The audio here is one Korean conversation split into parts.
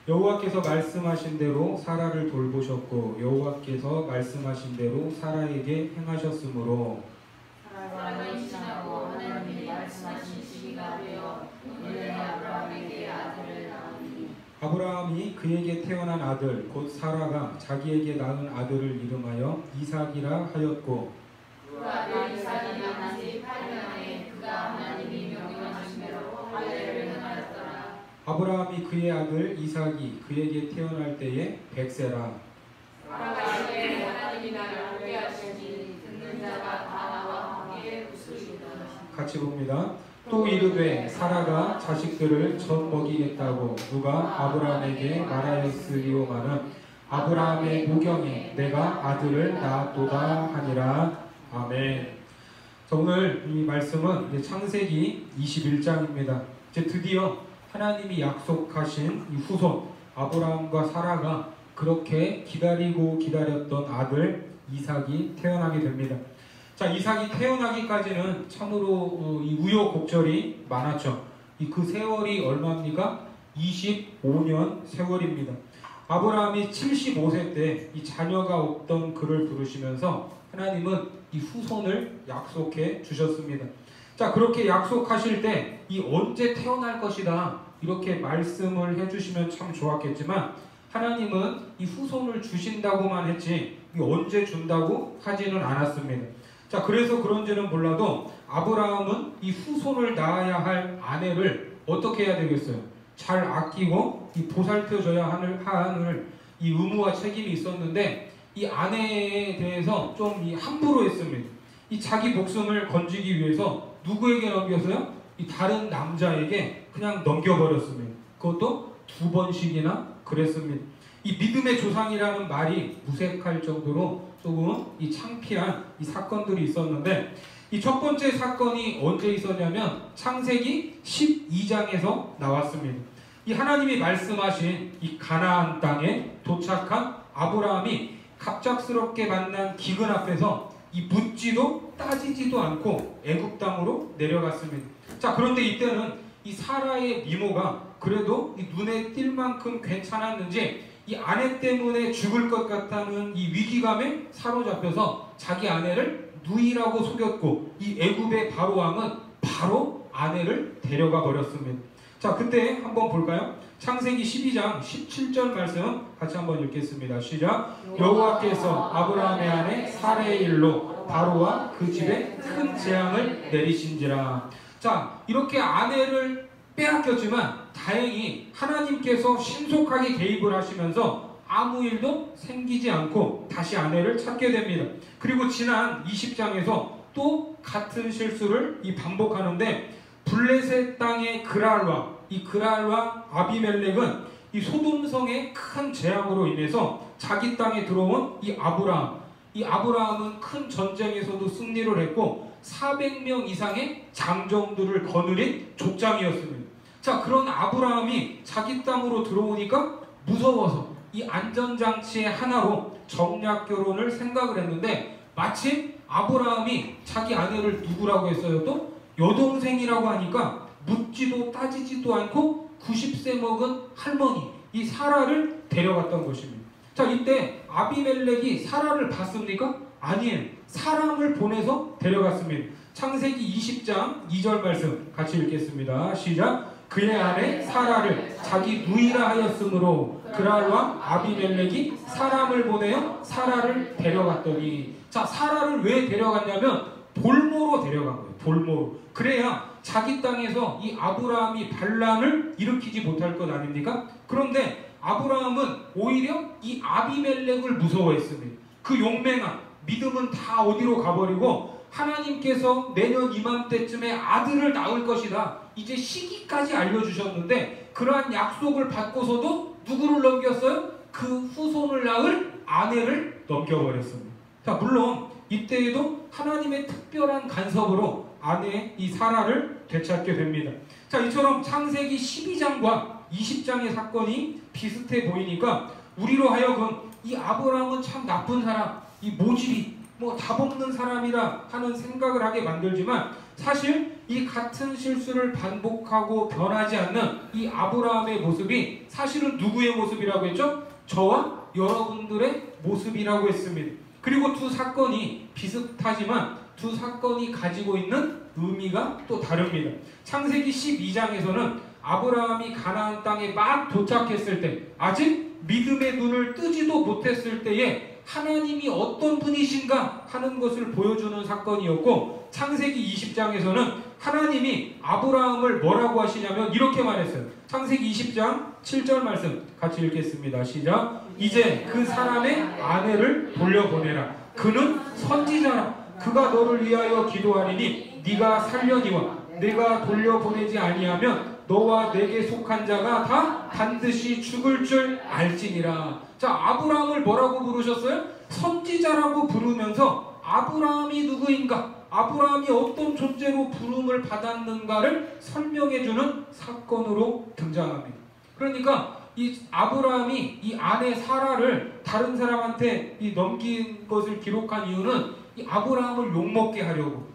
여호와께서 말씀하신 대로 사라를 돌보셨고 여호와께서 말씀하신 대로 사라에게 행하셨으므로 사라가 임신하고 하나님이 말씀하신 시기가 되어 이내 아브라함에게 아들을 낳으니 아브라함이 그에게 태어난 아들 곧 사라가 자기에게 낳은 아들을 이름하여 이삭이라 하였고 그 아들 이삭이 낳은 지 8년 만에 그가 하나님이 명령하신 대로 아들을 행하였더라. 아브라함이 그의 아들 이삭이 그에게 태어날 때에 100세라. 사라가 이르되 하나님이 나를 알게 하시니 듣는 자가 다 나와 함께 웃으시더라. 같이 봅니다. 또 이르되 사라가 자식들을 젖 먹이겠다고 누가 아브라함에게 말하였으리오마는 아브라함의 모경에 내가 아들을 낳았도다 하니라. 아멘. 자, 오늘 이 말씀은 이제 창세기 21장입니다. 이제 드디어 하나님이 약속하신 이 후손 아브라함과 사라가 그렇게 기다리고 기다렸던 아들 이삭이 태어나게 됩니다. 자, 이삭이 태어나기까지는 참으로 이 우여곡절이 많았죠. 그 세월이 얼마입니까? 25년 세월입니다. 아브라함이 75세 때 이 자녀가 없던 그를 부르시면서 하나님은 이 후손을 약속해 주셨습니다. 자, 그렇게 약속하실 때 이 언제 태어날 것이다 이렇게 말씀을 해주시면 참 좋았겠지만 하나님은 이 후손을 주신다고만 했지 이 언제 준다고 하지는 않았습니다. 자, 그래서 그런지는 몰라도 아브라함은 이 후손을 낳아야 할 아내를 어떻게 해야 되겠어요? 잘 아끼고 이 보살펴줘야 하는 이 의무와 책임이 있었는데 이 아내에 대해서 좀 함부로 했습니다. 이 자기 목숨을 건지기 위해서 누구에게 넘겼어요? 이 다른 남자에게 그냥 넘겨버렸습니다. 그것도 2번씩이나 그랬습니다. 이 믿음의 조상이라는 말이 무색할 정도로 조금 이 창피한 이 사건들이 있었는데 이 첫 번째 사건이 언제 있었냐면 창세기 12장에서 나왔습니다. 이 하나님이 말씀하신 이 가나안 땅에 도착한 아브라함이 갑작스럽게 만난 기근 앞에서 이 묻지도 따지지도 않고 애굽 땅으로 내려갔습니다. 자, 그런데 이때는 이 사라의 미모가 그래도 이 눈에 띌 만큼 괜찮았는지 이 아내 때문에 죽을 것 같다는 이 위기감에 사로잡혀서 자기 아내를 누이라고 속였고 이 애굽의 바로 왕은 바로 아내를 데려가 버렸습니다. 자, 그때 한번 볼까요? 창세기 12장 17절 말씀 같이 한번 읽겠습니다. 시작. 여호와께서 아브라함의 아내 사라의 일로 바로와 그 집에 큰 재앙을 내리신지라. 자, 이렇게 아내를 빼앗겼지만 다행히 하나님께서 신속하게 개입을 하시면서 아무 일도 생기지 않고 다시 아내를 찾게 됩니다. 그리고 지난 20장에서 또 같은 실수를 반복하는데 블레셋 땅의 그랄왕, 이 그랄왕 아비멜렉은 이 소돔성의 큰 재앙으로 인해서 자기 땅에 들어온 이 아브라함은 큰 전쟁에서도 승리를 했고 400명 이상의 장정들을 거느린 족장이었습니다. 자, 그런 아브라함이 자기 땅으로 들어오니까 무서워서 이 안전장치의 하나로 정략 결혼을 생각을 했는데 마침 아브라함이 자기 아내를 누구라고 했어요? 또 여동생이라고 하니까 묻지도 따지지도 않고 90세 먹은 할머니 이 사라를 데려갔던 것입니다. 자, 이때 아비멜렉이 사라를 봤습니까? 아니에요. 사람을 보내서 데려갔습니다. 창세기 20장 2절 말씀 같이 읽겠습니다. 시작. 그의 아내 사라를 자기 누이라 하였으므로 그랄 왕 아비멜렉이 사람을 보내어 사라를 데려갔더니, 자, 사라를 왜 데려갔냐면 볼모로 데려간 거예요. 볼모로. 그래야 자기 땅에서 이 아브라함이 반란을 일으키지 못할 것 아닙니까? 그런데 아브라함은 오히려 이 아비멜렉을 무서워했습니다. 그 용맹한 믿음은 다 어디로 가버리고 하나님께서 내년 이맘때쯤에 아들을 낳을 것이다. 이제 시기까지 알려주셨는데 그러한 약속을 받고서도 누구를 넘겼어요? 그 후손을 낳을 아내를 넘겨버렸습니다. 자, 물론 이때에도 하나님의 특별한 간섭으로 아내 이 사라를 되찾게 됩니다. 자, 이처럼 창세기 12장과 20장의 사건이 비슷해 보이니까 우리로 하여금 이 아브라함은 참 나쁜 사람, 이 모질이 다 먹는 사람이라 하는 생각을 하게 만들지만 사실 이 같은 실수를 반복하고 변하지 않는 이 아브라함의 모습이 사실은 누구의 모습이라고 했죠? 저와 여러분들의 모습이라고 했습니다. 그리고 두 사건이 비슷하지만 두 사건이 가지고 있는 의미가 또 다릅니다. 창세기 12장에서는 아브라함이 가나안 땅에 막 도착했을 때, 아직 믿음의 눈을 뜨지도 못했을 때에 하나님이 어떤 분이신가 하는 것을 보여주는 사건이었고, 창세기 20장에서는 하나님이 아브라함을 뭐라고 하시냐면 이렇게 말했어요. 창세기 20장 7절 말씀 같이 읽겠습니다. 시작. 이제 그 사람의 아내를 돌려보내라. 그는 선지자라. 그가 너를 위하여 기도하리니 네가 살려니와 내가 돌려보내지 아니하면 너와 내게 속한 자가 다 반드시 죽을 줄 알지니라. 자, 아브라함을 뭐라고 부르셨어요? 선지자라고 부르면서 아브라함이 누구인가, 아브라함이 어떤 존재로 부름을 받았는가를 설명해주는 사건으로 등장합니다. 그러니까 이 아브라함이 이 아내 사라를 다른 사람한테 넘긴 것을 기록한 이유는 이 아브라함을 욕먹게 하려고,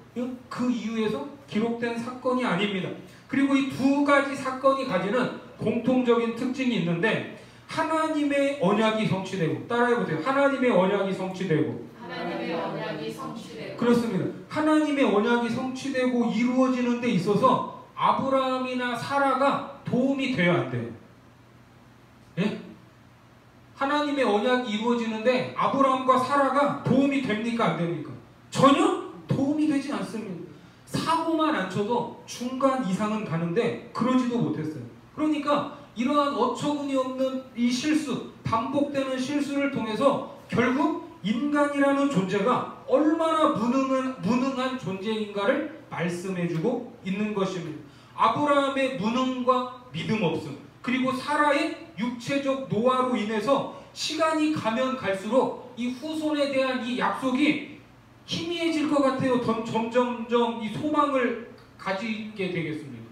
그 이유에서 기록된 사건이 아닙니다. 그리고 이 두 가지 사건이 가지는 공통적인 특징이 있는데, 하나님의 언약이 성취되고, 따라해보세요. 하나님의 언약이 성취되고, 하나님의 언약이 성취되고, 그렇습니다. 하나님의 언약이 성취되고 이루어지는 데 있어서 아브라함이나 사라가 도움이 돼야 안 돼요. 예? 하나님의 언약이 이루어지는데 아브라함과 사라가 도움이 됩니까? 안 됩니까? 전혀 도움이 되지 않습니다. 사고만 안 쳐도 중간 이상은 가는데 그러지도 못했어요. 그러니까 이러한 어처구니 없는 이 실수, 반복되는 실수를 통해서 결국 인간이라는 존재가 얼마나 무능한 존재인가를 말씀해주고 있는 것입니다. 아브라함의 무능과 믿음 없음, 그리고 사라의 육체적 노화로 인해서 시간이 가면 갈수록 이 후손에 대한 이 약속이 희미해질 것 같아요. 점점점 이 소망을 가지게 되겠습니다.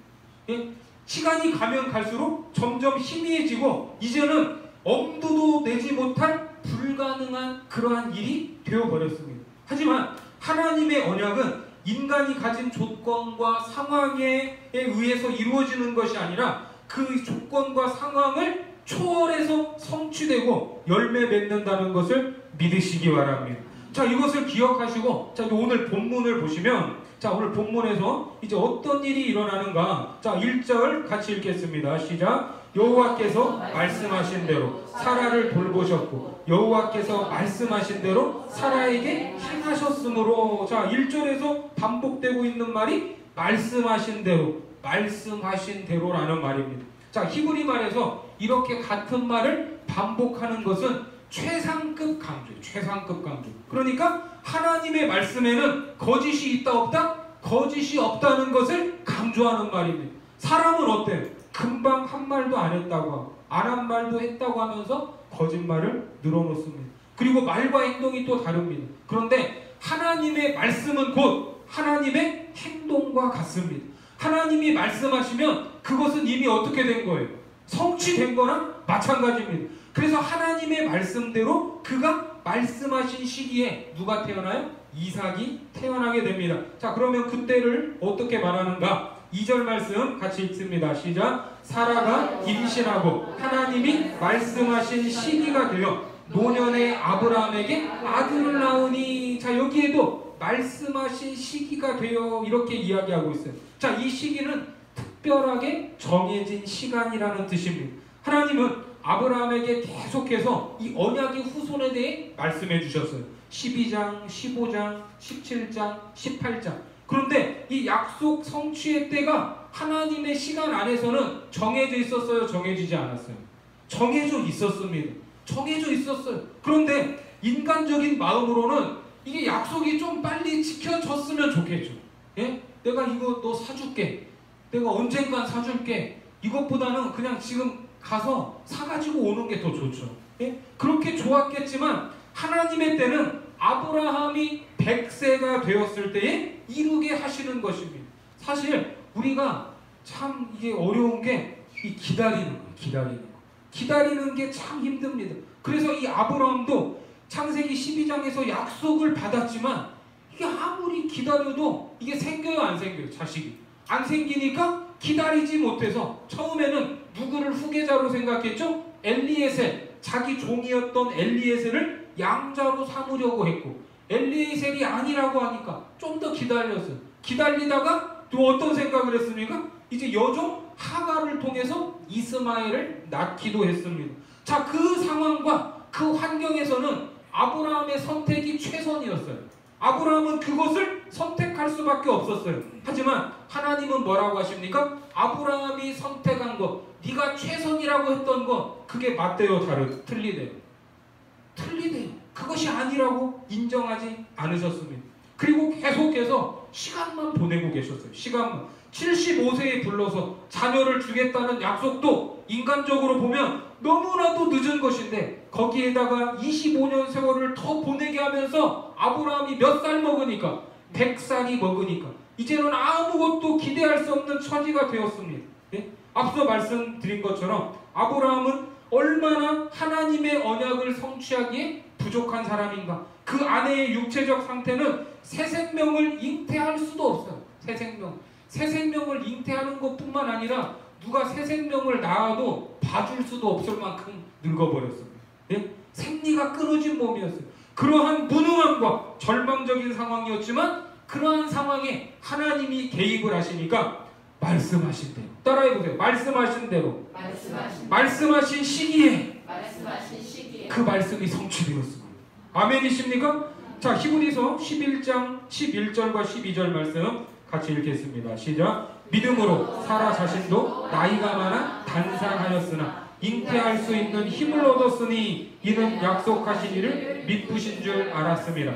예? 시간이 가면 갈수록 점점 희미해지고 이제는 엄두도 내지 못할 불가능한 그러한 일이 되어버렸습니다. 하지만 하나님의 언약은 인간이 가진 조건과 상황에 의해서 이루어지는 것이 아니라 그 조건과 상황을 초월해서 성취되고 열매 맺는다는 것을 믿으시기 바랍니다. 자, 이것을 기억하시고, 자, 오늘 본문을 보시면, 자, 오늘 본문에서 이제 어떤 일이 일어나는가. 자, 1절 같이 읽겠습니다. 시작. 여호와께서 말씀하신 대로 사라를 돌보셨고 여호와께서 말씀하신 대로 사라에게 행하셨으므로. 자, 1절에서 반복되고 있는 말이 말씀하신 대로, 말씀하신 대로라는 말입니다. 자, 히브리 말에서 이렇게 같은 말을 반복하는 것은 최상급 강조예요. 최상급 강조. 그러니까 하나님의 말씀에는 거짓이 있다 없다? 거짓이 없다는 것을 강조하는 말입니다. 사람은 어때요? 금방 한 말도 안 했다고 하고 안 한 말도 했다고 하면서 거짓말을 늘어놓습니다. 그리고 말과 행동이 또 다릅니다. 그런데 하나님의 말씀은 곧 하나님의 행동과 같습니다. 하나님이 말씀하시면 그것은 이미 어떻게 된 거예요? 성취된 거나 마찬가지입니다. 그래서 하나님의 말씀대로 그가 말씀하신 시기에 누가 태어나요? 이삭이 태어나게 됩니다. 자, 그러면 그때를 어떻게 말하는가? 2절 말씀 같이 읽습니다. 시작. 사라가 임신하고 하나님이 말씀하신 시기가 되어 노년의 아브라함에게 아들을 낳으니. 자, 여기에도 말씀하신 시기가 되어 이렇게 이야기하고 있어요. 자, 이 시기는 특별하게 정해진 시간이라는 뜻입니다. 하나님은 아브라함에게 계속해서 이 언약의 후손에 대해 말씀해 주셨어요. 12장, 15장, 17장, 18장. 그런데 이 약속 성취의 때가 하나님의 시간 안에서는 정해져 있었어요? 정해지지 않았어요? 정해져 있었습니다. 정해져 있었어요. 그런데 인간적인 마음으로는 이게 약속이 좀 빨리 지켜졌으면 좋겠죠. 예? 내가 이거 너 사줄게. 내가 언젠간 사줄게. 이것보다는 그냥 지금 가서 사가지고 오는 게 더 좋죠. 예? 그렇게 좋았겠지만 하나님의 때는 아브라함이 100세가 되었을 때에 이루게 하시는 것입니다. 사실 우리가 참 이게 어려운 게 이 기다리는 거예요. 기다리는 게 참 힘듭니다. 그래서 이 아브라함도 창세기 12장에서 약속을 받았지만 이게 아무리 기다려도 이게 생겨요, 안 생겨요? 자식이. 안 생기니까 기다리지 못해서 처음에는 누구를 후계자로 생각했죠? 엘리에셀, 자기 종이었던 엘리에셀을 양자로 삼으려고 했고, 엘리에셀이 아니라고 하니까 좀 더 기다렸어요. 기다리다가 또 어떤 생각을 했습니까? 이제 여종 하가를 통해서 이스마엘을 낳기도 했습니다. 자, 그 상황과 그 환경에서는 아브라함의 선택이 최선이었어요. 아브라함은 그것을 선택할 수밖에 없었어요. 하지만 하나님은 뭐라고 하십니까? 아브라함이 선택한 것, 네가 최선이라고 했던 것, 그게 맞대요, 틀리대요. 틀리대요. 그것이 아니라고 인정하지 않으셨습니다. 그리고 계속해서 시간만 보내고 계셨어요. 시간만. 75세에 불러서 자녀를 주겠다는 약속도 인간적으로 보면 너무나도 늦은 것인데, 거기에다가 25년 세월을 더 보내게 하면서 아브라함이 몇 살 먹으니까? 100살이 먹으니까 이제는 아무것도 기대할 수 없는 처지가 되었습니다. 예? 앞서 말씀드린 것처럼 아브라함은 얼마나 하나님의 언약을 성취하기에 부족한 사람인가. 그 아내의 육체적 상태는 새 생명을 잉태할 수도 없어요. 새 생명을 잉태하는 것뿐만 아니라 누가 새 생명을 낳아도 봐줄 수도 없을 만큼 늙어버렸습니다. 예? 생리가 끊어진 몸이었어요. 그러한 무능함과 절망적인 상황이었지만, 그러한 상황에 하나님이 개입을 하시니까 말씀하신 대로, 따라해보세요. 말씀하신 대로, 말씀하신 시기에 그 말씀이 성취되었습니다. 아멘이십니까? 자, 히브리서 11장 11절과 12절 말씀 같이 읽겠습니다. 시작. 믿음으로 사라 자신도 나이가 많아 단상하였으나 잉태할 수 있는 힘을 얻었으니 이는 약속하신 이를 믿으신 줄 알았습니다.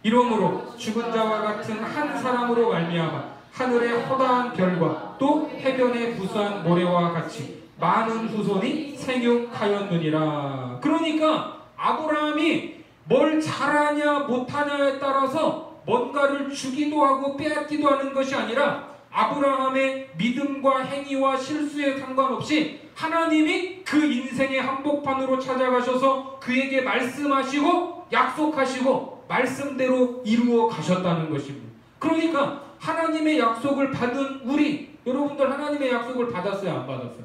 이러므로 죽은 자와 같은 한 사람으로 말미암아 하늘의 허다한 별과 또 해변의 부수한 모래와 같이 많은 후손이 생육하였느니라. 그러니까 아브라함이 뭘 잘하냐 못하냐에 따라서 뭔가를 주기도 하고 빼앗기도 하는 것이 아니라, 아브라함의 믿음과 행위와 실수에 상관없이 하나님이 그 인생의 한복판으로 찾아가셔서 그에게 말씀하시고 약속하시고 말씀대로 이루어 가셨다는 것입니다. 그러니까 하나님의 약속을 받은 우리, 여러분들 하나님의 약속을 받았어요, 안 받았어요?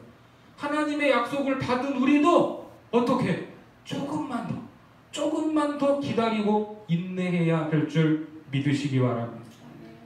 하나님의 약속을 받은 우리도 어떻게 조금만 더 기다리고 인내해야 할 줄 믿으시기 바랍니다.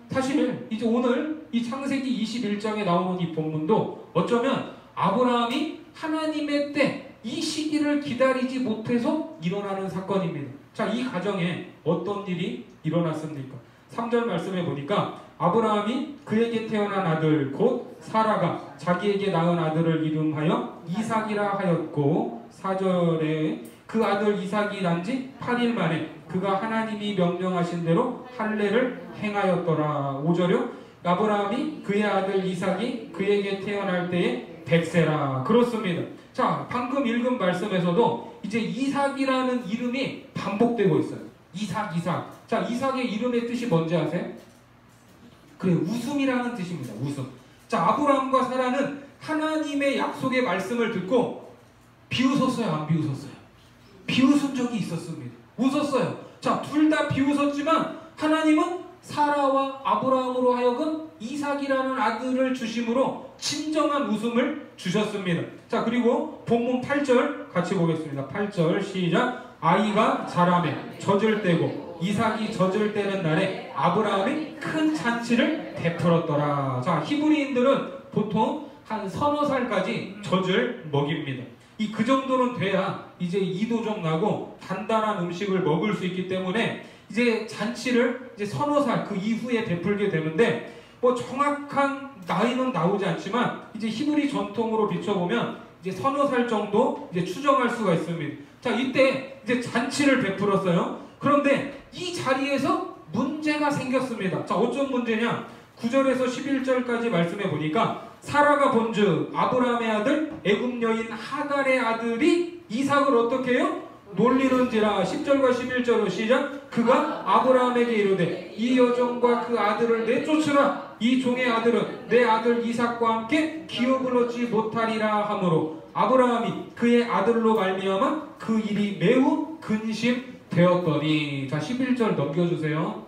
사실 이제 오늘 이 창세기 21장에 나오는 이 본문도 어쩌면 아브라함이 하나님의 때 이 시기를 기다리지 못해서 일어나는 사건입니다. 자, 이 가정에 어떤 일이 일어났습니까? 3절 말씀에 보니까 아브라함이 그에게 태어난 아들 곧 사라가 자기에게 낳은 아들을 이름하여 이삭이라 하였고, 4절에 그 아들 이삭이 난 지 8일 만에 그가 하나님이 명령하신 대로 할례를 행하였더라. 5절요. 아브라함이 그의 아들 이삭이 그에게 태어날 때에 100세라. 그렇습니다. 자, 방금 읽은 말씀에서도 이제 이삭이라는 이름이 반복되고 있어요. 이삭. 자, 이삭의 이름의 뜻이 뭔지 아세요? 그래, 웃음이라는 뜻입니다. 웃음. 자, 아브라함과 사라는 하나님의 약속의 말씀을 듣고 비웃었어요, 안 비웃었어요? 비웃은 적이 있었습니다. 웃었어요. 자, 둘 다 비웃었지만 하나님은 사라와 아브라함으로 하여금 이삭이라는 아들을 주심으로 진정한 웃음을 주셨습니다. 자, 그리고 본문 8절 같이 보겠습니다. 8절 시작. 아이가 자라매 젖을 떼고 이삭이 젖을 떼는 날에 아브라함이 큰 잔치를 베풀었더라. 자, 히브리인들은 보통 한 서너 살까지 젖을 먹입니다. 그 정도는 돼야 이제 이도정 나고 단단한 음식을 먹을 수 있기 때문에 이제 잔치를 이제 서너 살 그 이후에 베풀게 되는데, 뭐 정확한 나이는 나오지 않지만 이제 히브리 전통으로 비춰보면 이제 서너 살 정도 이제 추정할 수가 있습니다. 자, 이때 이제 잔치를 베풀었어요. 그런데 이 자리에서 문제가 생겼습니다. 자, 어떤 문제냐? 9절에서 11절까지 말씀해 보니까 사라가 본즉 아브라함의 아들 애굽 여인 하갈의 아들이 이삭을 어떻게 해요? 놀리는지라. 10절과 11절로 시작. 그가 아브라함에게 이르되 이 여종과 그 아들을 내쫓으라. 이 종의 아들은 내 아들 이삭과 함께 기업을 얻지 못하리라 하므로 아브라함이 그의 아들로 말미암아 그 일이 매우 근심되었더니. 자, 11절 넘겨주세요.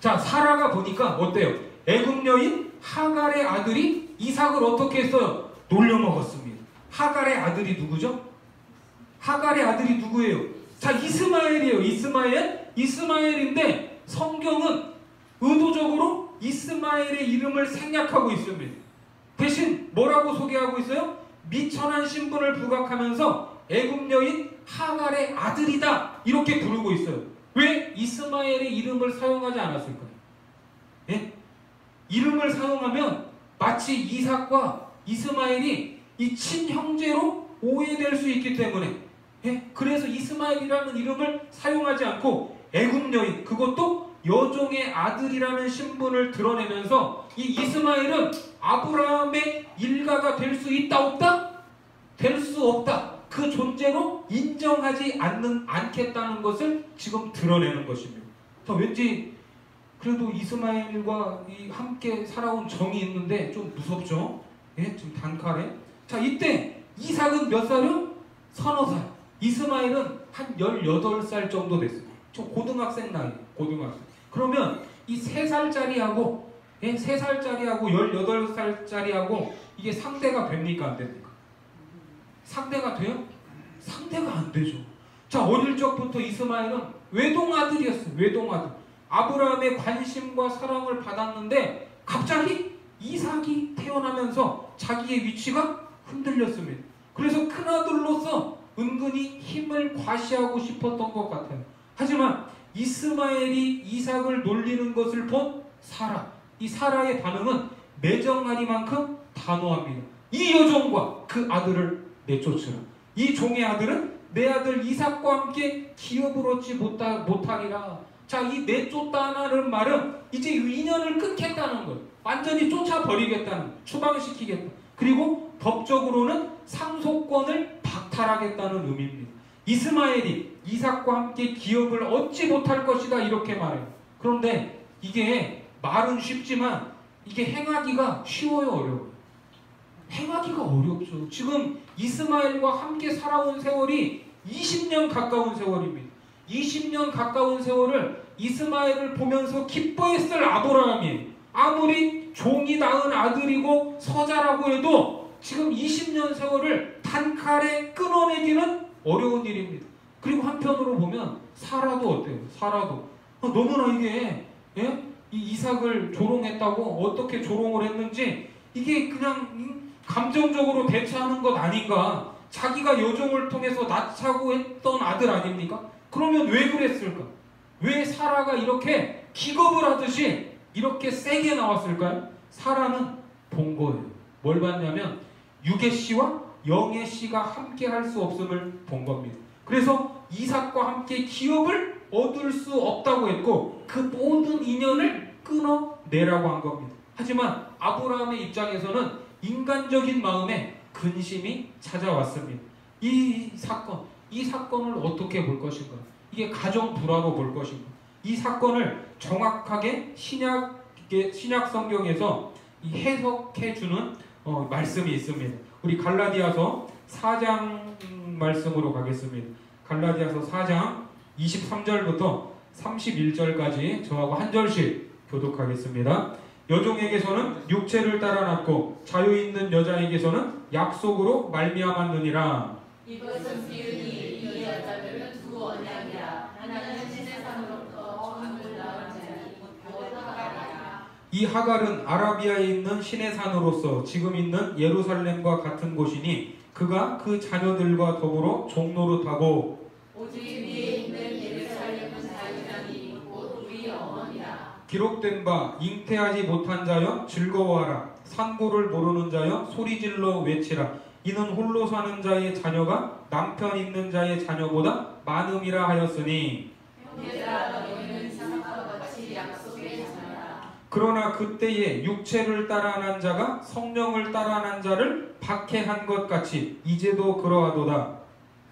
자, 사라가 보니까 어때요? 애굽 여인 하갈의 아들이 이삭을 어떻게 했어요? 놀려먹었습니다. 하갈의 아들이 누구죠? 하갈의 아들이 누구예요? 자, 이스마엘이에요. 이스마엘인데 성경은 의도적으로 이스마엘의 이름을 생략하고 있습니다. 대신 뭐라고 소개하고 있어요? 미천한 신분을 부각하면서 애굽 여인 하갈의 아들이다 이렇게 부르고 있어요. 왜 이스마엘의 이름을 사용하지 않았을까요? 예? 이름을 사용하면 마치 이삭과 이스마엘이 이 친형제로 오해될 수 있기 때문에, 예? 그래서 이스마엘이라는 이름을 사용하지 않고 애굽 여인, 그것도 여종의 아들이라는 신분을 드러내면서 이 이스마엘은 아브라함의 일가가 될 수 있다 없다? 될 수 없다. 그 존재로 인정하지 않겠다는 것을 지금 드러내는 것입니다. 왠지 그래도 이스마엘과 함께 살아온 정이 있는데 좀 무섭죠? 예? 좀 단칼에. 자, 이때 이삭은 몇 살이요? 서너 살. 이스마엘은 한 18살 정도 됐어요. 저 고등학생 나이, 고등학생. 그러면 이 3살짜리하고, 예? 3살짜리하고 18살짜리하고 이게 상대가 됩니까? 안 됩니까? 상대가 돼요? 상대가 안 되죠. 자, 어릴 적부터 이스마엘은 외동아들이었어요. 외동아들. 아브라함의 관심과 사랑을 받았는데 갑자기 이삭이 태어나면서 자기의 위치가 흔들렸습니다. 그래서 큰아들로서 은근히 힘을 과시하고 싶었던 것 같아요. 하지만 이스마엘이 이삭을 놀리는 것을 본 사라, 이 사라의 반응은 매정하리만큼 단호합니다. 이 여종과 그 아들을 내쫓으라. 이 종의 아들은 내 아들 이삭과 함께 기업을 얻지 못하리라. 자, 이 내쫓다는 말은 이제 인연을 끊겠다는 거예요. 완전히 쫓아버리겠다는, 추방시키겠다. 그리고 법적으로는 상속권을 박탈하겠다는 의미입니다. 이스마엘이 이삭과 함께 기업을 얻지 못할 것이다 이렇게 말해요. 그런데 이게 말은 쉽지만 이게 행하기가 쉬워요, 어려워요? 행하기가 어렵죠. 지금 이스마엘과 함께 살아온 세월이 20년 가까운 세월입니다. 20년 가까운 세월을 이스마엘을 보면서 기뻐했을 아브라함이 아무리 종이 낳은 아들이고 서자라고 해도 지금 20년 세월을 단칼에 끊어내기는 어려운 일입니다. 그리고 한편으로 보면 사라도 어때요? 사라도 너무나 이게, 예? 이 이삭을 조롱했다고 어떻게 조롱을 했는지 이게 그냥 감정적으로 대처하는 것 아닌가. 자기가 여종을 통해서 낳자고 했던 아들 아닙니까? 그러면 왜 그랬을까? 왜 사라가 이렇게 기겁을 하듯이 이렇게 세게 나왔을까요? 사라는 본 거예요. 뭘 봤냐면 육의 씨와 영의 씨가 함께 할 수 없음을 본 겁니다. 그래서 이삭과 함께 기업을 얻을 수 없다고 했고 그 모든 인연을 끊어내라고 한 겁니다. 하지만 아브라함의 입장에서는 인간적인 마음에 근심이 찾아왔습니다. 이 사건을 어떻게 볼 것인가? 이게 가정 불화로 볼 것인가? 이 사건을 정확하게 신약 성경에서 해석해주는 말씀이 있습니다. 우리 갈라디아서 4장 말씀으로 가겠습니다. 갈라디아서 4장 23절부터 31절까지 저하고 한 절씩 교독하겠습니다. 여종에게서는 육체를 따라 낳고 자유 있는 여자에게서는 약속으로 말미암았느니라. 이것은 비유니 이 여자들은 두 언약이라. 하나는 신의 산으로부터 아들 낳은 자니 곧 하갈이라. 이 하갈은 아라비아에 있는 신의 산으로서 지금 있는 예루살렘과 같은 곳이니 그가 그 자녀들과 더불어 종노릇하고 오직 위에 있는 예루살렘은 자유자니 곧 우리 어머니라. 기록된 바 잉태하지 못한 자여 즐거워하라. 산고를 모르는 자여 소리질러 외치라. 이는 홀로 사는 자의 자녀가 남편 있는 자의 자녀보다 많음이라 하였으니 형제들아 너희는 이삭과 같이 약속의 자녀라. 그러나 그때에 육체를 따라 난 자가 성령을 따라 난 자를 박해한 것 같이 이제도 그러하도다.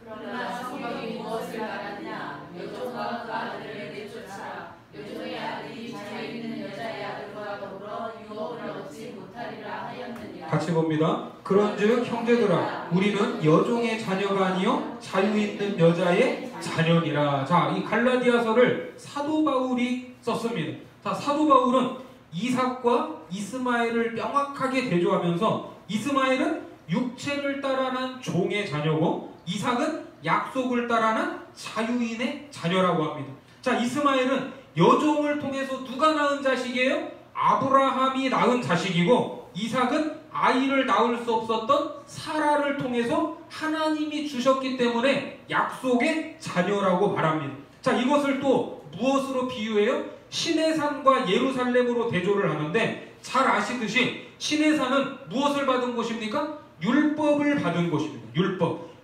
그러나 성경이 무엇을 말하느냐? 여종과 그 아들을 내쫓아 여종의 아들이 자유 있는 여자의 아들과 더불어 유업을 얻지 못하리라 하였느니라. 같이 봅니다. 그런즉 형제들아 우리는 여종의 자녀가 아니요 자유 있는 여자의 자녀니라. 자, 이 갈라디아서를 사도 바울이 썼습니다. 자, 사도 바울은 이삭과 이스마엘을 명확하게 대조하면서 이스마엘은 육체를 따라 난 종의 자녀고 이삭은 약속을 따라 난 자유인의 자녀라고 합니다. 자, 이스마엘은 여종을 통해서 누가 낳은 자식이에요? 아브라함이 낳은 자식이고 이삭은 아이를 낳을 수 없었던 사라를 통해서 하나님이 주셨기 때문에 약속의 자녀라고 말합니다. 자, 이것을 또 무엇으로 비유해요? 시내산과 예루살렘으로 대조를 하는데 잘 아시듯이 시내산은 무엇을 받은 곳입니까? 율법을 받은 곳입니다.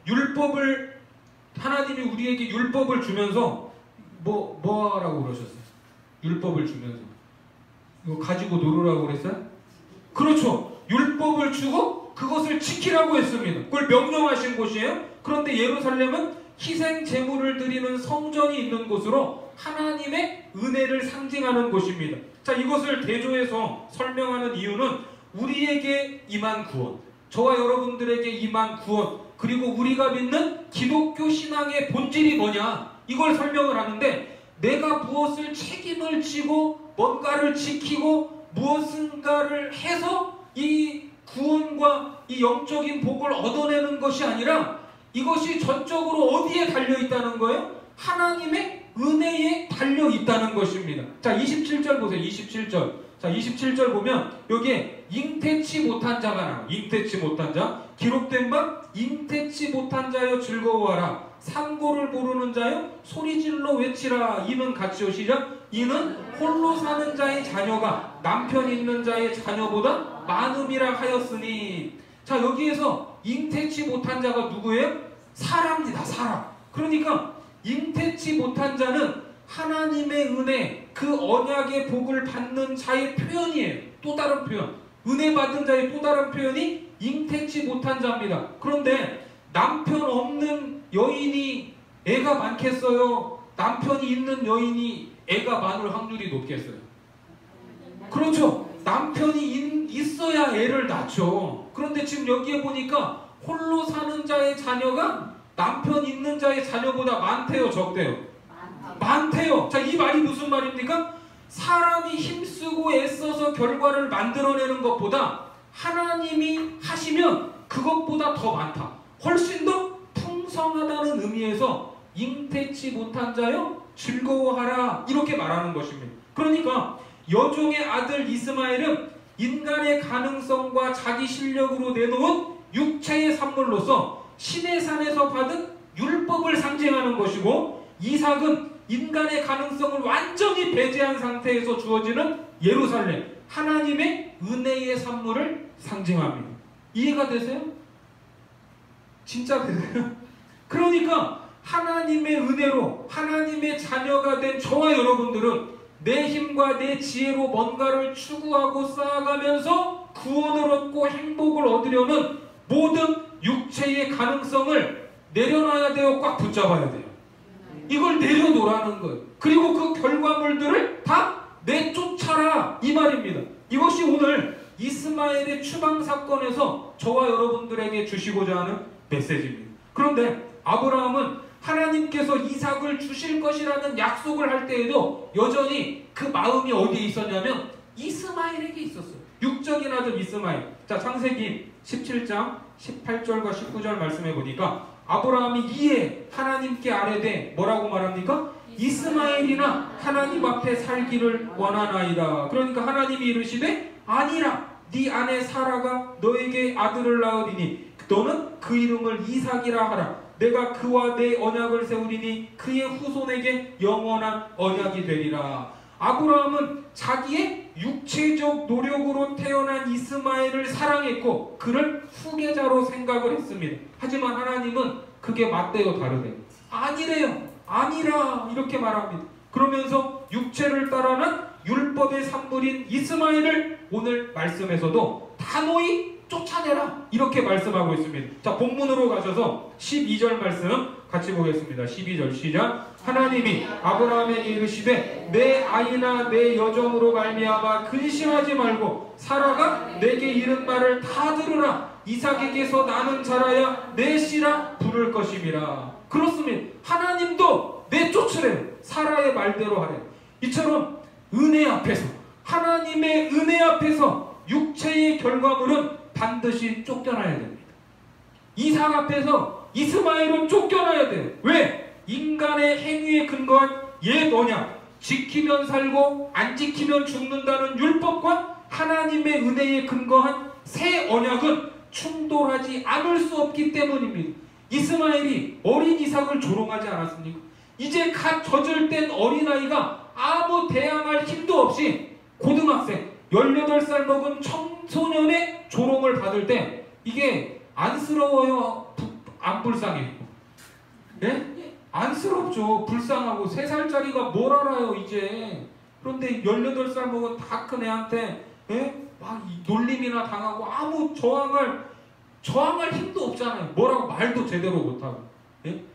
율법을 하나님이 우리에게 율법을 주면서 뭐 하라고 그러셨어요? 율법을 주면서 이거 가지고 놀으라고 그랬어요? 그렇죠. 율법을 주고 그것을 지키라고 했습니다. 그걸 명령하신 곳이에요. 그런데 예루살렘은 희생 제물을 드리는 성전이 있는 곳으로 하나님의 은혜를 상징하는 곳입니다. 자, 이것을 대조해서 설명하는 이유는 우리에게 임한 구원, 저와 여러분들에게 임한 구원, 그리고 우리가 믿는 기독교 신앙의 본질이 뭐냐, 이걸 설명을 하는데 내가 무엇을 책임을 지고 뭔가를 지키고 무엇인가를 해서 이 구원과 이 영적인 복을 얻어내는 것이 아니라 이것이 전적으로 어디에 달려있다는 거예요? 하나님의 은혜에 달려있다는 것입니다. 자, 27절 보세요. 27절. 자, 27절 보면 여기에 잉태치 못한 자가 나와요. 잉태치 못한 자. 기록된 바 잉태치 못한 자여 즐거워하라. 상고를 모르는 자여 소리질러 외치라. 이는 같이 오시자. 이는 홀로 사는 자의 자녀가 남편 있는 자의 자녀보다 많음이라 하였으니. 자, 여기에서 잉태치 못한 자가 누구예요? 사라입니다. 사라. 그러니까 잉태치 못한 자는 하나님의 은혜, 그 언약의 복을 받는 자의 표현이에요. 또 다른 표현. 은혜 받은 자의 또 다른 표현이 잉태치 못한 자입니다. 그런데 남편 없는 여인이 애가 많겠어요? 남편이 있는 여인이 애가 많을 확률이 높겠어요? 그렇죠. 남편이 있어야 애를 낳죠. 그런데 지금 여기에 보니까 홀로 사는 자의 자녀가 남편 있는 자의 자녀보다 많대요, 적대요? 많대요. 자, 이 말이 무슨 말입니까? 사람이 힘쓰고 애써서 결과를 만들어내는 것보다 하나님이 하시면 그것보다 더 많다. 훨씬 더 풍성하다는 의미에서 잉태치 못한 자여 즐거워하라, 이렇게 말하는 것입니다. 그러니까 여종의 아들 이스마엘은 인간의 가능성과 자기 실력으로 내놓은 육체의 산물로서 시내산에서 받은 율법을 상징하는 것이고 이삭은 인간의 가능성을 완전히 배제한 상태에서 주어지는 예루살렘, 하나님의 은혜의 산물을 상징합니다. 이해가 되세요? 진짜 되세요? 그러니까 하나님의 은혜로 하나님의 자녀가 된 저와 여러분들은 내 힘과 내 지혜로 뭔가를 추구하고 쌓아가면서 구원을 얻고 행복을 얻으려는 모든 육체의 가능성을 내려놔야 돼요? 꽉 붙잡아야 돼요? 이걸 내려놓으라는 거예요. 그리고 그 결과물들을 다 내쫓아라, 이 말입니다. 이것이 오늘 이스마엘의 추방 사건에서 저와 여러분들에게 주시고자 하는 메시지입니다. 그런데 아브라함은 하나님께서 이삭을 주실 것이라는 약속을 할 때에도 여전히 그 마음이 어디에 있었냐면 이스마엘에게 있었어요. 육적인 아들 이스마엘. 자, 창세기 17장 18절과 19절 말씀해 보니까 아브라함이 이에 하나님께 아뢰되 뭐라고 말합니까? 이스마엘이나 하나님 앞에 살기를 원하나이다. 그러니까 하나님이 이르시되 아니라 네 아내 사라가 너에게 아들을 낳으리니 너는 그 이름을 이삭이라 하라. 내가 그와 내 언약을 세우리니 그의 후손에게 영원한 언약이 되리라. 아브라함은 자기의 육체적 노력으로 태어난 이스마엘을 사랑했고 그를 후계자로 생각을 했습니다. 하지만 하나님은 그게 맞대요, 다르대요? 아니래요. 아니라, 이렇게 말합니다. 그러면서 육체를 따라난 율법의 산물인 이스마엘을 오늘 말씀에서도 단호히 쫓아내라, 이렇게 말씀하고 있습니다. 자, 본문으로 가셔서 12절 말씀 같이 보겠습니다. 12절 시작. 하나님이 아브라함에게 이르시되 내 아이나 내 여종으로 말미암아 근심하지 말고 사라가 내게 이른 말을 다 들으라. 이삭에게서 나는 자라야 내 씨라 부를 것임이라. 그렇습니다. 하나님도 내쫓으래요. 사라의 말대로 하래요. 이처럼 은혜 앞에서 하나님의 은혜 앞에서 육체의 결과물은 반드시 쫓겨나야 됩니다. 이삭 앞에서 이스마엘은 쫓겨나야 돼요. 왜? 인간의 행위에 근거한 옛 언약, 지키면 살고 안 지키면 죽는다는 율법과 하나님의 은혜에 근거한 새 언약은 충돌하지 않을 수 없기 때문입니다. 이스마엘이 어린 이삭을 조롱하지 않았습니까? 이제 갓 젖을 어린아이가 아무 대항할 힘도 없이 고등학생 18살 먹은 청소년의 조롱을 받을 때 이게 안쓰러워요? 안 불쌍해요? 네? 안쓰럽죠. 불쌍하고 3살짜리가 뭘 알아요 이제. 그런데 18살 먹은 다 큰 애한테 막 놀림이나 당하고 아무 저항할 힘도 없잖아요. 뭐라고 말도 제대로 못하고.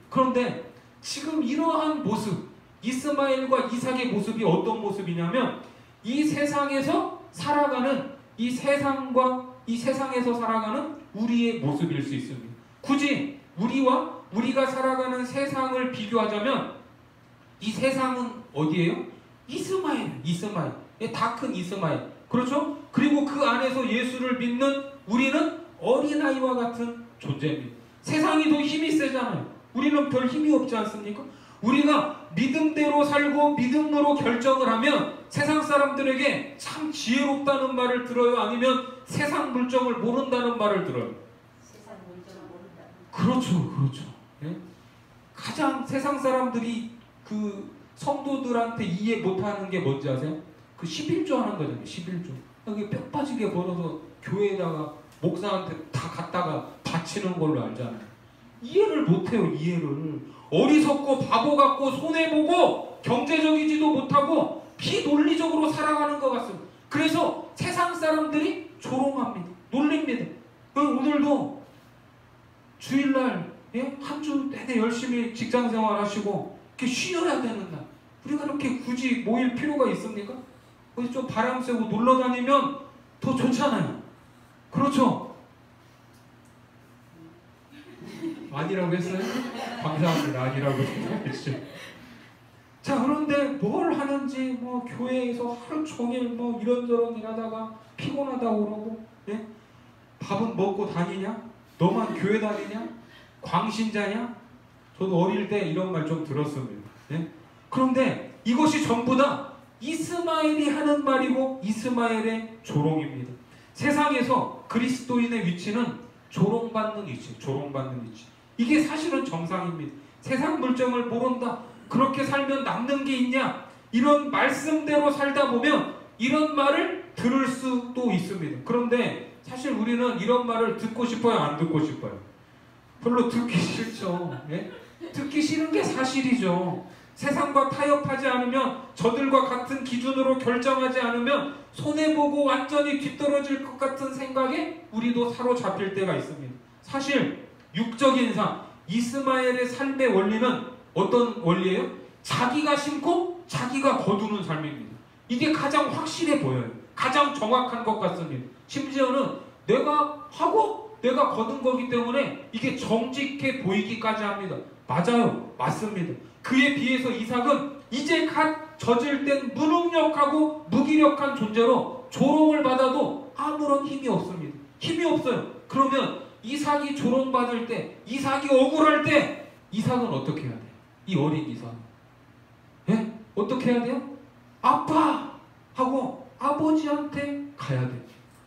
그런데 지금 이러한 모습, 이스마엘과 이삭의 모습이 어떤 모습이냐면 이 세상에서 살아가는 이 세상에서 살아가는 우리의 모습일 수 있습니다. 굳이 우리가 살아가는 세상을 비교하자면 이 세상은 어디예요? 이스마엘. 다 큰 이스마엘. 그렇죠? 그리고 그 안에서 예수를 믿는 우리는 어린아이와 같은 존재입니다. 세상이 더 힘이 세잖아요. 우리는 별 힘이 없지 않습니까? 우리가 믿음대로 살고 믿음으로 결정을 하면 세상 사람들에게 참 지혜롭다는 말을 들어요? 아니면 세상 물정을 모른다는 말을 들어요? 세상 물정을 모른다. 그렇죠. 가장 세상 사람들이 그 성도들한테 이해 못하는 게 뭔지 아세요? 그 11조 하는 거잖아요. 11조. 여기 뼈 빠지게 벌어서 교회에다가 목사한테 다 갖다가 바치는 걸로 알잖아요. 이해를 못해요. 이해를. 어리석고 바보 같고 손해보고 경제적이지도 못하고 비논리적으로 살아가는 것 같습니다. 그래서 세상 사람들이 조롱합니다. 놀립니다. 오늘도 주일날 한 주 내내 열심히 직장생활 하시고 이렇게 쉬어야 되는 날 우리가 이렇게 굳이 모일 필요가 있습니까? 어디 좀 바람 쐬고 놀러 다니면 더 좋잖아요. 그렇죠? 아니라고 했어요? 감사합니다. 아니라고 했죠. 자, 그런데 뭘 하는지 교회에서 하루 종일 이런저런 일하다가 피곤하다고 그러고 밥은 먹고 다니냐? 너만 교회 다니냐? 광신자냐? 저도 어릴 때 이런 말 좀 들었습니다. 그런데 이것이 전부 다 이스마엘이 하는 말이고 이스마엘의 조롱입니다. 세상에서 그리스도인의 위치는 조롱받는 위치. 이게 사실은 정상입니다. 세상 물정을 모른다. 그렇게 살면 남는 게 있냐? 이런 말씀대로 살다 보면 이런 말을 들을 수도 있습니다. 그런데 사실 우리는 이런 말을 듣고 싶어요? 안 듣고 싶어요? 별로 듣기 싫죠. 듣기 싫은 게 사실이죠. 세상과 타협하지 않으면 저들과 같은 기준으로 결정하지 않으면 손해보고 완전히 뒤떨어질 것 같은 생각에 우리도 사로잡힐 때가 있습니다. 사실 육적인 상 이스마엘의 삶의 원리는 어떤 원리예요? 자기가 심고 자기가 거두는 삶입니다. 이게 가장 확실해 보여요. 가장 정확한 것 같습니다. 심지어는 내가 하고 내가 거둔 거기 때문에 이게 정직해 보이기까지 합니다. 맞아요. 맞습니다. 그에 비해서 이삭은 이제 갓 젖을 땐 무능력하고 무기력한 존재로 조롱을 받아도 아무런 힘이 없습니다. 힘이 없어요. 그러면 이삭이 조롱받을 때, 이삭이 억울할 때 이삭은 어떻게 해야 돼요? 이 어린 이삭은 어떻게 해야 돼요? 아빠! 하고 아버지한테 가야 돼요.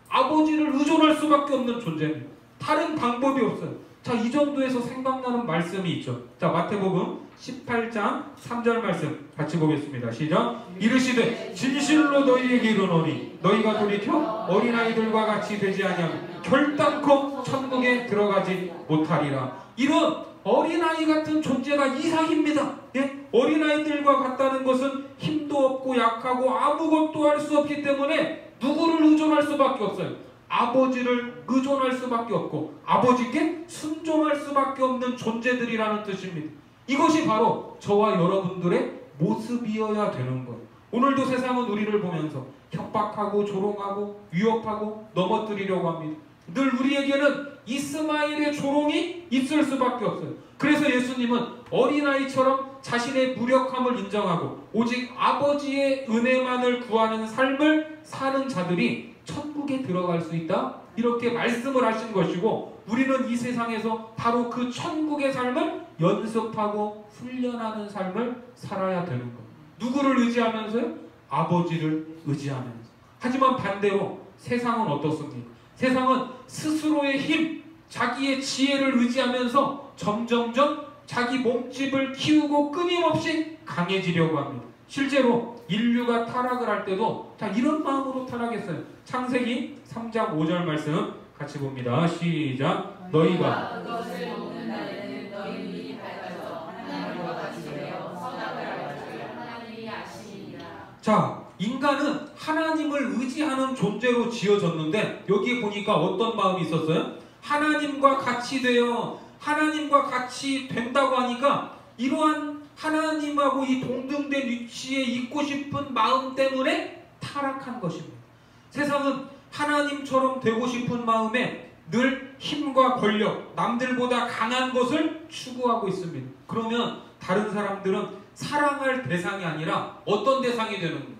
아버지를 의존할 수밖에 없는 존재입니다. 다른 방법이 없어요. 자, 이 정도에서 생각나는 말씀이 있죠. 자, 마태복음 18장 3절 말씀 같이 보겠습니다. 시작. 이르시되 진실로 너희에게 이르노니 너희가 돌이켜 어린아이들과 같이 되지 아니하면 결단코 천국에 들어가지 못하리라. 이런 어린아이 같은 존재가 이삭입니다. 어린아이들과 같다는 것은 힘도 없고 약하고 아무것도 할 수 없기 때문에 누구를 의존할 수밖에 없어요. 아버지를 의존할 수밖에 없고 아버지께 순종할 수밖에 없는 존재들이라는 뜻입니다. 이것이 바로 저와 여러분들의 모습이어야 되는 거예요. 오늘도 세상은 우리를 보면서 협박하고 조롱하고 위협하고 넘어뜨리려고 합니다. 늘 우리에게는 이스마엘의 조롱이 있을 수밖에 없어요. 그래서 예수님 예수님은 어린아이처럼 자신의 무력함을 인정하고 오직 아버지의 은혜만을 구하는 삶을 사는 자들이 천국에 들어갈 수 있다, 이렇게 말씀을 하신 것이고, 우리는 이 세상에서 바로 그 천국의 삶을 연습하고 훈련하는 삶을 살아야 되는 것. 누구를 의지하면서요? 아버지를 의지하면서. 하지만 반대로 세상은 어떻습니까? 세상은 스스로의 힘, 자기의 지혜를 의지하면서 점점점 자기 몸집을 키우고 끊임없이 강해지려고 합니다. 실제로 인류가 타락을 할 때도 다 이런 마음으로 타락했어요. 창세기 3장 5절 말씀 같이 봅니다. 시작. 너희가 그것을 먹는 날에는 너희 눈이 밝아져 하나님과 같이 되어 선악을 알게 하여 하나님이 아시니라. 자, 인간은 하나님을 의지하는 존재로 지어졌는데 여기에 보니까 어떤 마음이 있었어요? 하나님과 같이 되어 하나님과 같이 된다고 하니까 이러한 하나님하고 이 동등된 위치에 있고 싶은 마음 때문에 타락한 것입니다. 세상은 하나님처럼 되고 싶은 마음에 늘 힘과 권력, 남들보다 강한 것을 추구하고 있습니다. 그러면 다른 사람들은 사랑할 대상이 아니라 어떤 대상이 되는 거예요?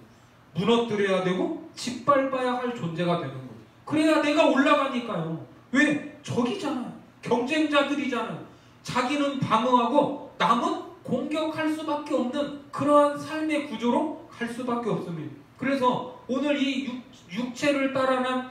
무너뜨려야 되고 짓밟아야 할 존재가 되는 거예요. 그래야 내가 올라가니까요. 왜? 적이잖아요. 경쟁자들이잖아요. 자기는 방어하고 남은 공격할 수밖에 없는 그러한 삶의 구조로 갈 수밖에 없습니다. 그래서 오늘 이 육체를 따라난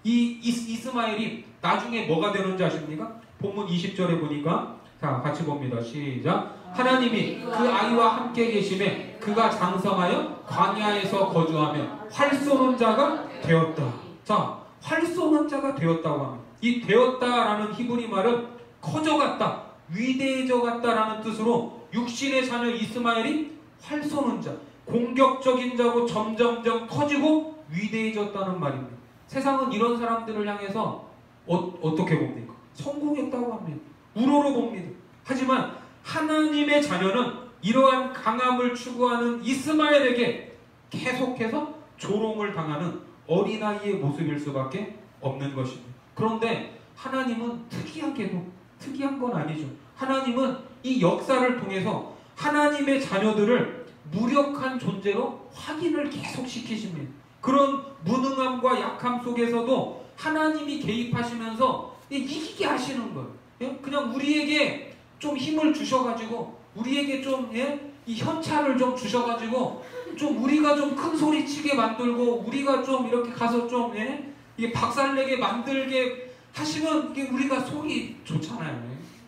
이 이스마엘이 나중에 뭐가 되는지 아십니까? 본문 20절에 보니까, 자 같이 봅니다. 시작. 하나님이 그 아이와 함께 계심에 그가 장성하여 광야에서 거주하며 활 쏘는 자가 되었다. 자, 활 쏘는 자가 되었다고 합니다. 이 되었다라는 히브리 말은 커져갔다, 위대해져갔다라는 뜻으로 육신의 자녀 이스마엘이 활 쏘는 자, 공격적인 자로 점점점 커지고 위대해졌다는 말입니다. 세상은 이런 사람들을 향해서 어떻게 봅니까? 성공했다고 합니다. 우러러 봅니다. 하지만 하나님의 자녀는 이러한 강함을 추구하는 이스마엘에게 계속해서 조롱을 당하는 어린아이의 모습일 수밖에 없는 것입니다. 그런데 하나님은 특이하게도, 특이한 건 아니죠. 하나님은 이 역사를 통해서 하나님의 자녀들을 무력한 존재로 확인을 계속 시키십니다. 그런 무능함과 약함 속에서도 하나님이 개입하시면서 이기게 하시는 거예요. 그냥 우리에게 좀 힘을 주셔가지고, 우리에게 좀 이 현찰을 좀 주셔가지고, 좀 우리가 좀 큰 소리 치게 만들고, 우리가 좀 이렇게 가서 좀 이게 박살내게 만들게 하시면 이게 우리가 속이 좋잖아요.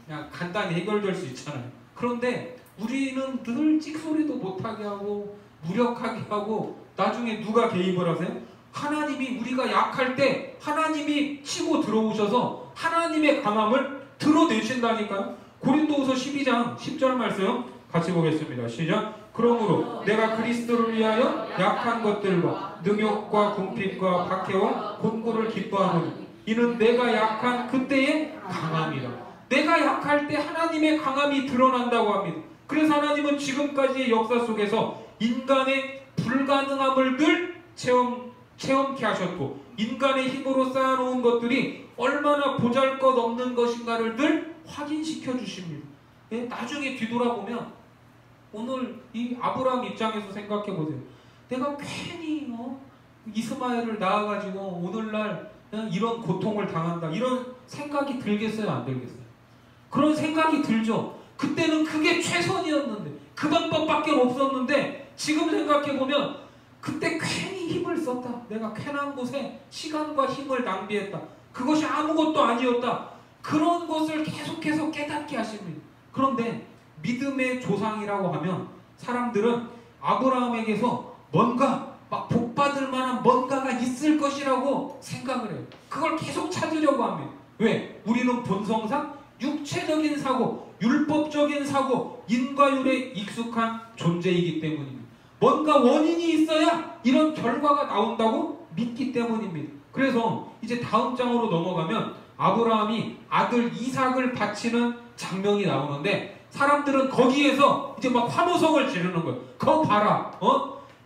그냥 간단히 해결될 수 있잖아요. 그런데 우리는 늘 찍소리도 못하게 하고 무력하게 하고, 나중에 누가 개입을 하세요? 하나님이, 우리가 약할 때 하나님이 치고 들어오셔서 하나님의 강함을 드러내신다니까요. 고린도후서 12장 10절 말씀 같이 보겠습니다. 시작. 그러므로 내가 그리스도를 위하여 약한 것들과 능욕과 궁핍과 박해와 곤고를 기뻐하노니 이는 내가 약한 그때의 강함이라. 내가 약할 때 하나님의 강함이 드러난다고 합니다. 그래서 하나님은 지금까지의 역사 속에서 인간의 불가능함을 늘 체험케 하셨고, 인간의 힘으로 쌓아놓은 것들이 얼마나 보잘것없는 것인가를 늘 확인시켜 주십니다. 나중에 뒤돌아보면 오늘 이 아브라함 입장에서 생각해 보세요. 내가 괜히 이스마엘을 낳아가지고 오늘날 이런 고통을 당한다, 이런 생각이 들겠어요, 안 들겠어요? 그런 생각이 들죠. 그때는 그게 최선이었는데, 그 방법밖에 없었는데, 지금 생각해보면 그때 괜히 힘을 썼다, 내가 괜한 곳에 시간과 힘을 낭비했다, 그것이 아무것도 아니었다, 그런 것을 계속해서 깨닫게 하십니다. 그런데 믿음의 조상이라고 하면 사람들은 아브라함에게서 뭔가 막 복받을 만한 뭔가가 있을 것이라고 생각을 해요. 그걸 계속 찾으려고 합니다. 왜? 우리는 본성상 육체적인 사고, 율법적인 사고, 인과율에 익숙한 존재이기 때문입니다. 뭔가 원인이 있어야 이런 결과가 나온다고 믿기 때문입니다. 그래서 이제 다음 장으로 넘어가면 아브라함이 아들 이삭을 바치는 장면이 나오는데, 사람들은 거기에서 이제 막 환호성을 지르는 거예요. 그거 봐라,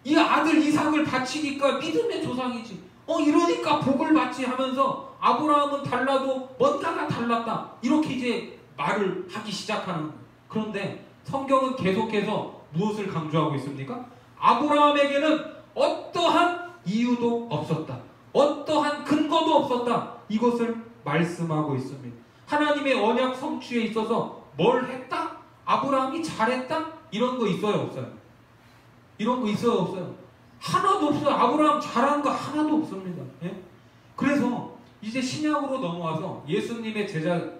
이 아들 이삭을 바치니까 믿음의 조상이지, 이러니까 복을 받지 하면서 아브라함은 달라도 뭔가가 달랐다, 이렇게 이제 말을 하기 시작하는 거예요. 그런데 성경은 계속해서 무엇을 강조하고 있습니까? 아브라함에게는 어떠한 이유도 없었다. 어떠한 근거도 없었다. 이것을 말씀하고 있습니다. 하나님의 언약 성취에 있어서 뭘 했다? 아브라함이 잘했다? 이런 거 있어요, 없어요? 이런 거 있어요, 없어요? 하나도 없어요. 아브라함 잘한 거 하나도 없습니다. 예? 그래서 이제 신약으로 넘어와서 예수님의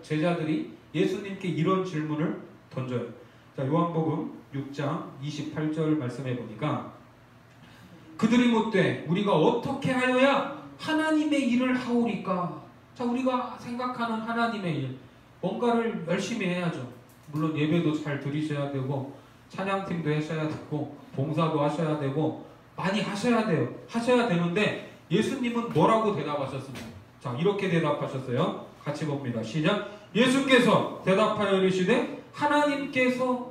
제자들이 예수님께 이런 질문을 던져요. 자, 요한복음 6장 28절 말씀해 보니까 그들이 묻되 우리가 어떻게 하여야 하나님의 일을 하오리까? 자, 우리가 생각하는 하나님의 일, 뭔가를 열심히 해야죠. 물론 예배도 잘 드리셔야 되고 찬양팀도 하셔야 되고 봉사도 하셔야 되고 많이 하셔야 돼요. 하셔야 되는데 예수님은 뭐라고 대답하셨습니까? 자, 이렇게 대답하셨어요. 같이 봅니다. 시작. 예수께서 대답하여 이르시되 하나님께서,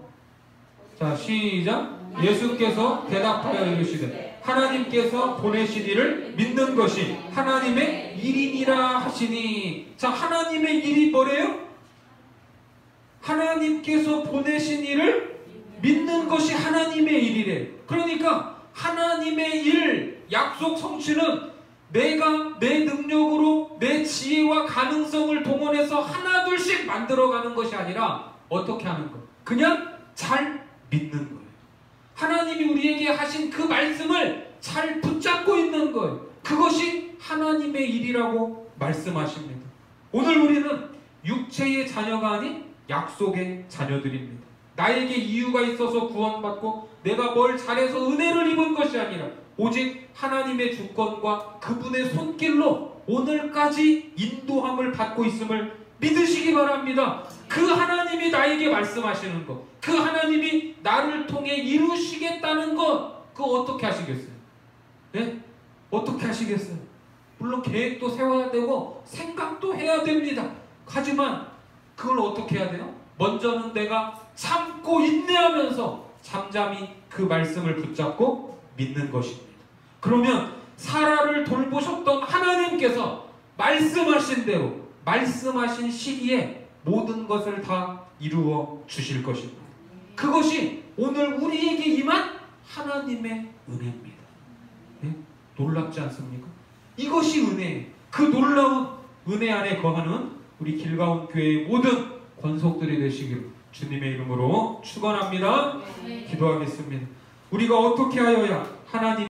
자 시작. 예수께서 대답하여 이르시되 하나님께서 보내신 이를 믿는 것이 하나님의 일이니라 하시니. 자, 하나님의 일이 뭐래요? 하나님께서 보내신 이를 믿는 것이 하나님의 일이래. 그러니까 하나님의 일, 약속 성취는 내가 내 능력으로 내 지혜와 가능성을 동원해서 하나둘씩 만들어가는 것이 아니라 어떻게 하는 거? 그냥 잘 믿는 거예요. 하나님이 우리에게 하신 그 말씀을 잘 붙잡고 있는 거예요. 그것이 하나님의 일이라고 말씀하십니다. 오늘 우리는 육체의 자녀가 아닌 약속의 자녀들입니다. 나에게 이유가 있어서 구원받고 내가 뭘 잘해서 은혜를 입은 것이 아니라 오직 하나님의 주권과 그분의 손길로 오늘까지 인도함을 받고 있음을 믿으시기 바랍니다. 그 하나님이 나에게 말씀하시는 것, 그 하나님이 나를 통해 이루시겠다는 것, 그거 어떻게 하시겠어요? 네? 어떻게 하시겠어요? 물론 계획도 세워야 되고 생각도 해야 됩니다. 하지만 그걸 어떻게 해야 돼요? 먼저는 내가 참고 인내하면서 잠잠히 그 말씀을 붙잡고 믿는 것입니다. 그러면 사라를 돌보셨던 하나님께서 말씀하신 대로 말씀하신 시기에 모든 것을 다 이루어 주실 것입니다. 그것이 오늘 우리에게 임한 하나님의 은혜입니다. 네? 놀랍지 않습니까? 이것이 은혜예요. 그 놀라운 은혜 안에 거하는 우리 길가온 교회의 모든 권속들이 되시기를 주님의 이름으로 축원합니다. 기도하겠습니다. 우리가 어떻게 하여야 하나님